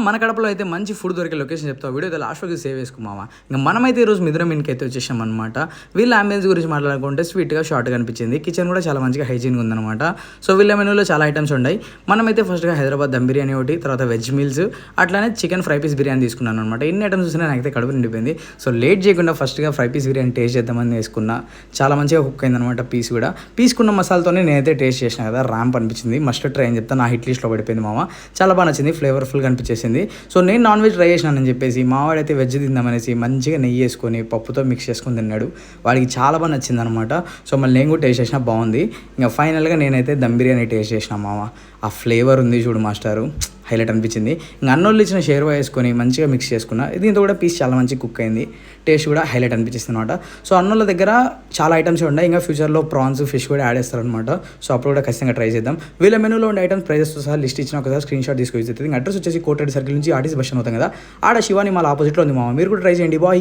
మన కడపలో అయితే మంచి ఫుడ్ దొరికే లొకేషన్ చెప్తావు వీడియో అయితే లాస్ట్ వరకు సేవ్ చేసుకున్నావా. ఇంకా మనమైతే ఈరోజు మిద్రం ఇంటికి అయితే వచ్చేసాం అనమాట. వీళ్ళ అంబియన్స్ గురించి మాట్లాడుకుంటే స్వీట్గా షార్ట్గా అనిపించింది. కిచెన్ కూడా చాలా మంచిగా హైజీన్గా ఉందన్నమాట. సో వీళ్ళ మెనూలో చాలా ఐటమ్స్ ఉన్నాయి. మనమైతే ఫస్ట్గా హైదరాబాద్ దమ్ బిర్యానీ ఒకటి, తర్వాత వెజ్ మీల్స్, అట్లానే చికెన్ ఫ్రై పీస్ బిర్యానీ తీసుకున్నాను అనమాట. ఇన్ని ఐటమ్స్ చూసినా నాకైతే కడుపు నిండిపోయింది. సో లేట్ చేయకుండా ఫస్ట్గా ఫ్రై పీస్ బిర్యానీ టేస్ట్ చేద్దామని వేసుకున్నా. చాలా మంచిగా కుక్ అయింది అనమాట. కూడా పీసుకున్న మసాలాతోనే నేనైతే టేస్ట్ చేసిన కదా, ర్యాంప్ అనిపించింది. మస్ట్ ట్రై అని చెప్తా. నా హిట్ లిస్ట్లో పడిపోయింది మామ. చాలా బాగా నచ్చింది, ఫ్లేవర్ఫుల్గా అనిపించేసింది. సో నేను నాన్ వెజ్ ట్రై చేసినానని చెప్పేసి మావాడైతే వెజ్ తిందామనేసి మంచిగా నెయ్యి వేసుకొని పప్పుతో మిక్స్ చేసుకొని తిన్నాడు. వాడికి చాలా బాగా నచ్చింది అనమాట. సో మళ్ళీ నేను కూడా టేస్ట్ చేసినా బాగుంది. ఇంకా ఫైనల్గా నేనైతే దమ్ బిర్యానీ టేస్ట్ చేసిన మామ. ఆ ఫ్లేవర్ ఉంది చూడు మాస్టారు, హైలైట్ అనిపించింది. ఇంకా అన్నోళ్ళు ఇచ్చిన షేర్వా వేసుకొని మంచిగా మిక్స్ చేసుకున్నా. దీంతో కూడా పీస్ చాలా మంచిగా కుక్ అయింది. టేస్ట్ కూడా హైలైట్ అనిపించింది అనమాట. సో అన్నోళ్ళ దగ్గర చాలా ఐటమ్స్ ఉన్నాయి. ఇంకా ఫ్యూచర్లో ప్రాన్స్, ఫిష్ కూడా యాడ్ చేస్తారనమాట. సో అప్పుడు కూడా ఖచ్చితంగా ట్రై చేద్దాం. వీళ్ళ మెనూలో ఉండే ఐటమ్స్ ప్రైజెస్తో సహా లిస్ట్ ఇచ్చిన ఒకసారి స్క్రీన్ షాట్ తీసుకొని. ఇంకా అడ్రస్ వచ్చేసి కోటరెడ్డి సర్కిల్ నుంచి ఆర్టీసీ బస్ స్టాండ్ అవుతాం కదా, ఆడ శివాని మాల్ ఆపోజిట్లో ఉంది మామ. మీరు కూడా ట్రై చేయండి. బాయ్.